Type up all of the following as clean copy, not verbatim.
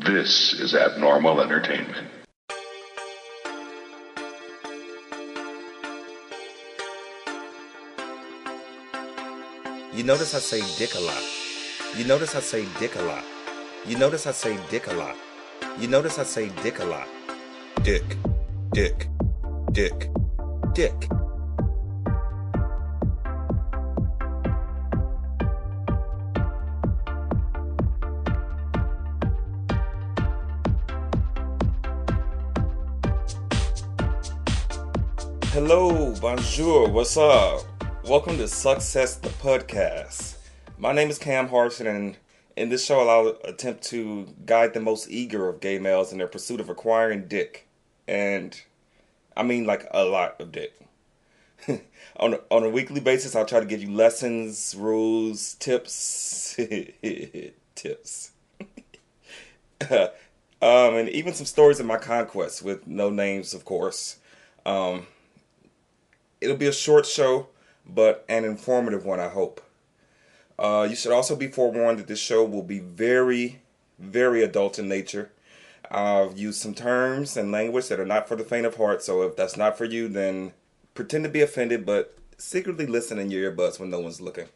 This is abnormal entertainment. You notice I say dick a lot. You notice I say dick a lot. You notice I say dick a lot. You notice I say dick a lot. Dick, dick, dick, dick. Hello, bonjour, what's up? Welcome to SuckCess, the Pudcast. My name is Camm Harston, and in this show I'll attempt to guide the most eager of gay males in their pursuit of acquiring dick. And I mean like a lot of dick. On a weekly basis, I'll try to give you lessons, rules, tips, tips. And even some stories of my conquests with no names, of course. It'll be a short show, but an informative one, I hope. You should also be forewarned that this show will be very, very adult in nature. I've used some terms and language that are not for the faint of heart, so if that's not for you, then pretend to be offended, but secretly listen in your earbuds when no one's looking.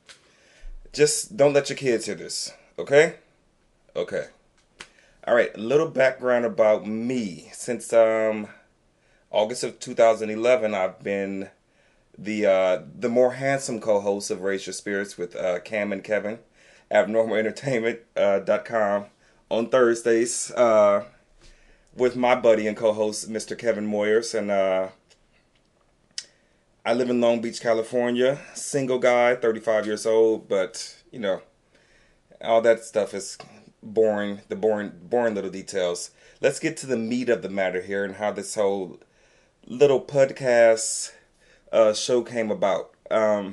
Just don't let your kids hear this, okay? Okay. Alright, a little background about me. Since August of 2011, I've been the more handsome co-host of Raise Your Spirits with Cam and Kevin, abnormalentertainment.com on Thursdays with my buddy and co-host Mr. Kevin Moyers. And I live in Long Beach, California, single guy, 35 years old, but you know, all that stuff is boring, the boring little details. Let's get to the meat of the matter here and how this whole little podcast show came about. I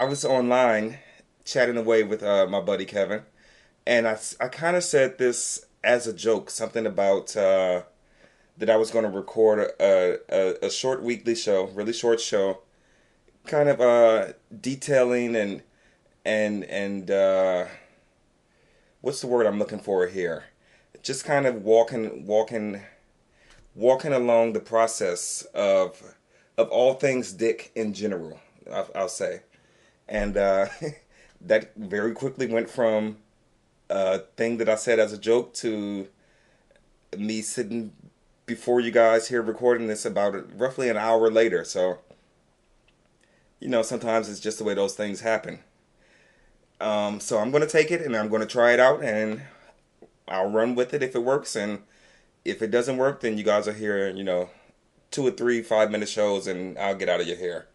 was online chatting away with my buddy Kevin, and I kind of said this as a joke, something about that I was going to record a short weekly show, really short show, kind of detailing and what's the word I'm looking for here? Just kind of walking along the process of all things dick in general, I'll say. And that very quickly went from a thing that I said as a joke to me sitting before you guys here recording this about roughly an hour later. So, you know, sometimes it's just the way those things happen. So I'm going to take it and I'm going to try it out and I'll run with it if it works, and if it doesn't work, then you guys are here, you know, 2 or 3 5-minute shows, and I'll get out of your hair.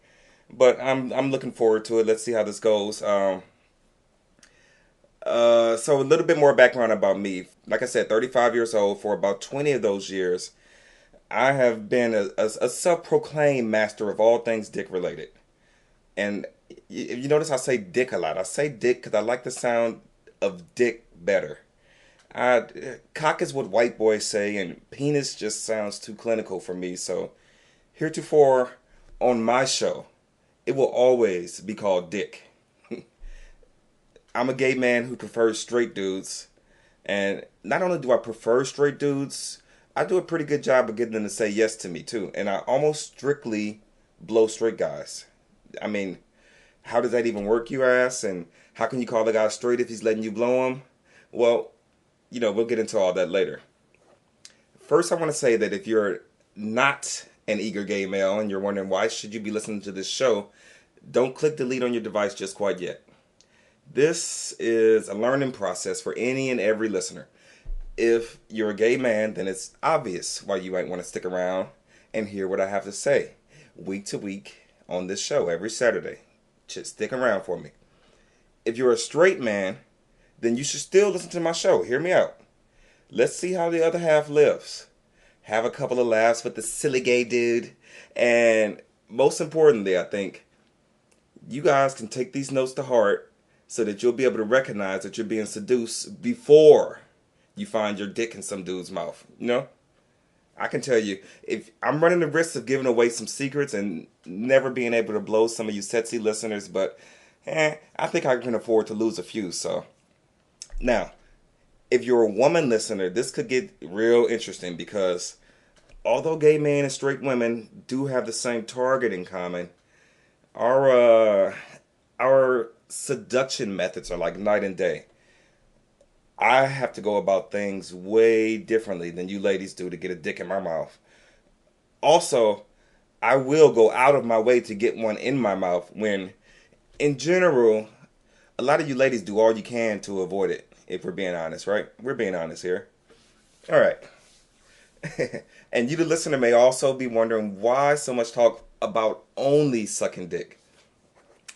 But I'm looking forward to it. Let's see how this goes. So a little bit more background about me. Like I said, 35 years old. For about 20 of those years, I have been a self-proclaimed master of all things dick related. And if you notice, I say dick a lot. I say dick because I like the sound of dick better. Cock is what white boys say, and penis just sounds too clinical for me. So, heretofore, on my show, it will always be called dick. I'm a gay man who prefers straight dudes, and not only do I prefer straight dudes, I do a pretty good job of getting them to say yes to me too. And I almost strictly blow straight guys. I mean, how does that even work, you ask? And how can you call a guy straight if he's letting you blow him? Well, you know, we'll get into all that later. First, I want to say that if you're not an eager gay male and you're wondering why should you be listening to this show, don't click delete on your device just quite yet. This is a learning process for any and every listener. If you're a gay man, then it's obvious why you might want to stick around and hear what I have to say week to week on this show every Saturday. Just stick around for me. If you're a straight man, then you should still listen to my show. Hear me out. Let's see how the other half lives. Have a couple of laughs with the silly gay dude. And most importantly, I think, you guys can take these notes to heart so that you'll be able to recognize that you're being seduced before you find your dick in some dude's mouth. You know? I can tell you, if I'm running the risk of giving away some secrets and never being able to blow some of you sexy listeners, but I think I can afford to lose a few, so. Now, If you're a woman listener, this could get real interesting because although gay men and straight women do have the same target in common, our our seduction methods are like night and day. I have to go about things way differently than you ladies do to get a dick in my mouth. Also, I will go out of my way to get one in my mouth when, in general, a lot of you ladies do all you can to avoid it, if we're being honest, right? We're being honest here. All right. And you, the listener, may also be wondering why so much talk about only sucking dick.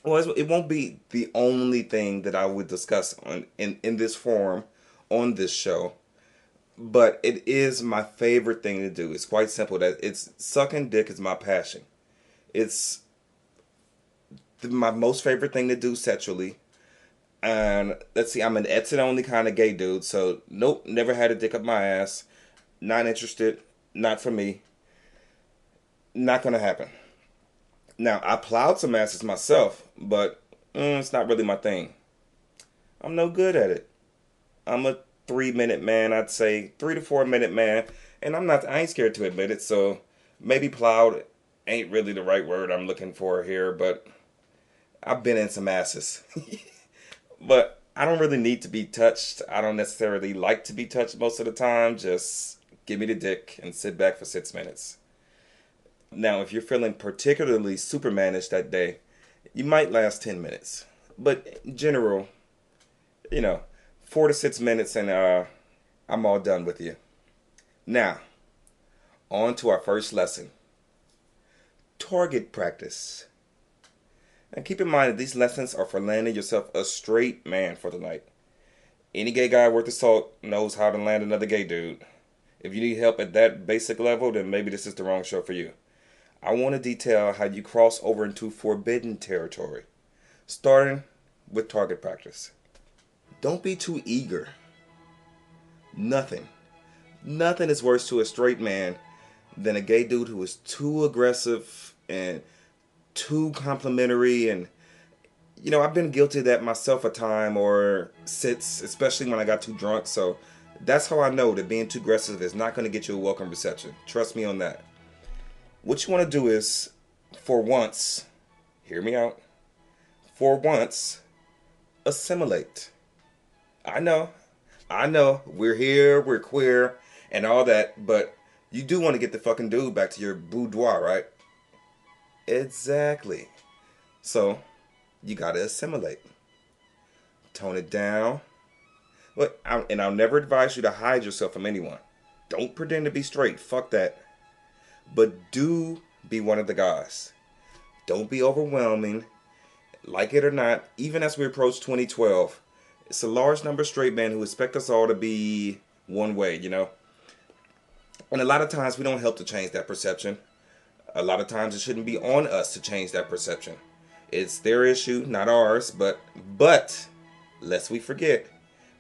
Well, it won't be the only thing that I would discuss in this forum on this show, but it is my favorite thing to do. It's quite simple. That it's sucking dick is my passion. It's my most favorite thing to do sexually. And let's see, I'm an exit only kind of gay dude, so nope, never had a dick up my ass. Not interested. Not for me. Not gonna happen. Now, I plowed some asses myself, but it's not really my thing. I'm no good at it. I'm a 3 minute man, I'd say 3 to 4 minute man, and I ain't scared to admit it. So maybe plowed ain't really the right word I'm looking for here, but I've been in some asses. But I don't really need to be touched. I don't necessarily like to be touched most of the time. Just give me the dick and sit back for 6 minutes. Now, if you're feeling particularly supermanish that day, you might last 10 minutes. But in general, 4 to 6 minutes and I'm all done with you. Now, on to our first lesson. Target practice. And keep in mind that these lessons are for landing yourself a straight man for the night. Any gay guy worth his salt knows how to land another gay dude. If you need help at that basic level, then maybe this is the wrong show for you. I want to detail how you cross over into forbidden territory, starting with target practice. Don't be too eager. Nothing is worse to a straight man than a gay dude who is too aggressive and too complimentary. And I've been guilty of that myself a time or since, especially when I got too drunk. So that's how I know that being too aggressive is not going to get you a welcome reception. Trust me on that. What you want to do is, for once, hear me out, for once, assimilate. I know, we're here, we're queer, and all that, but you do want to get the fucking dude back to your boudoir, right? Exactly. So, you gotta assimilate. Tone it down. And I'll never advise you to hide yourself from anyone. Don't pretend to be straight, fuck that. But do be one of the guys. Don't be overwhelming. Like it or not, even as we approach 2012, it's a large number of straight men who expect us all to be one way, And a lot of times we don't help to change that perception. A lot of times it shouldn't be on us to change that perception. It's their issue, not ours. But lest we forget,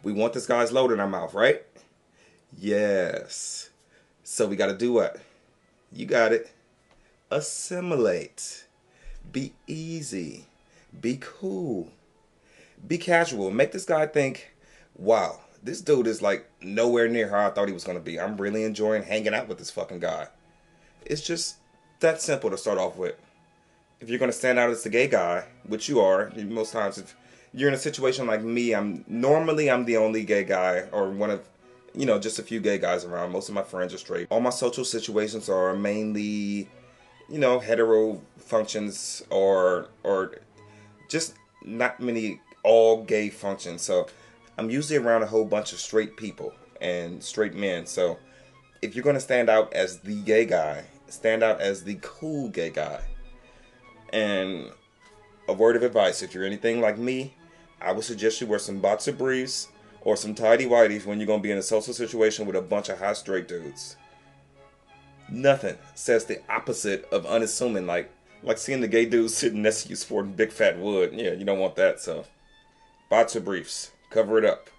we want this guy's load in our mouth, right? Yes. So we got to do what? You got it. Assimilate. Be easy. Be cool. Be casual. Make this guy think, wow, this dude is like nowhere near how I thought he was going to be. I'm really enjoying hanging out with this fucking guy. It's just that simple to start off with. If you're going to stand out as the gay guy, which you are, most times if you're in a situation like me, I'm the only gay guy or one of just a few gay guys around. Most of my friends are straight. All my social situations are mainly, hetero functions or just not many all gay functions. So I'm usually around a whole bunch of straight people and straight men. So if you're going to stand out as the gay guy, stand out as the cool gay guy. And a word of advice, if you're anything like me, I would suggest you wear some boxer briefs or some tidy whities when you're going to be in a social situation with a bunch of hot straight dudes. Nothing says the opposite of unassuming, like seeing the gay dudes sitting next to you sporting big fat wood. Yeah, you don't want that, so boxer briefs, cover it up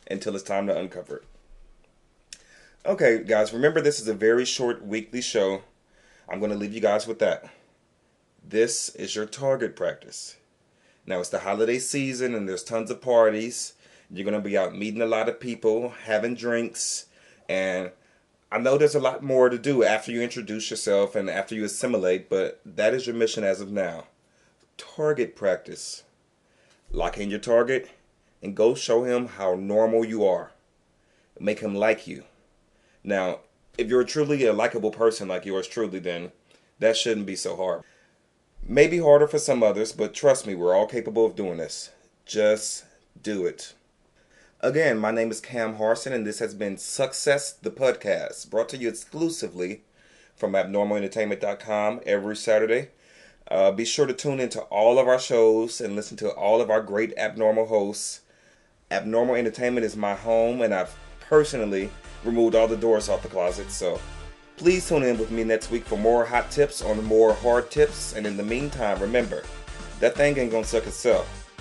until it's time to uncover it. Okay, guys, remember this is a very short weekly show. I'm going to leave you guys with that. This is your target practice. Now, it's the holiday season and there's tons of parties. You're going to be out meeting a lot of people, having drinks, and I know there's a lot more to do after you introduce yourself and after you assimilate, but that is your mission as of now. Target practice. Lock in your target and go show him how normal you are. Make him like you. Now, if you're truly a likable person like yours truly, then that shouldn't be so hard. Maybe harder for some others, but trust me, we're all capable of doing this. Just do it. Again, my name is Camm Harston, and this has been SuckCess, the Pudcast, brought to you exclusively from abnormalentertainment.com every Saturday. Be sure to tune into all of our shows and listen to all of our great abnormal hosts. Abnormal Entertainment is my home, and I've personally removed all the doors off the closet, so please tune in with me next week for more hot tips on more hard tips. And in the meantime, remember, that thing ain't gonna suck itself.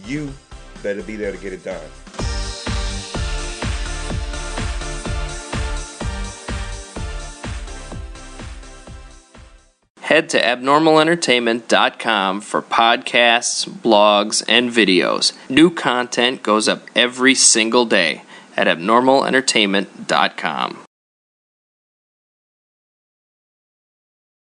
You better be there to get it done. Head to abnormalentertainment.com for podcasts, blogs, and videos. New content goes up every single day at abnormalentertainment.com.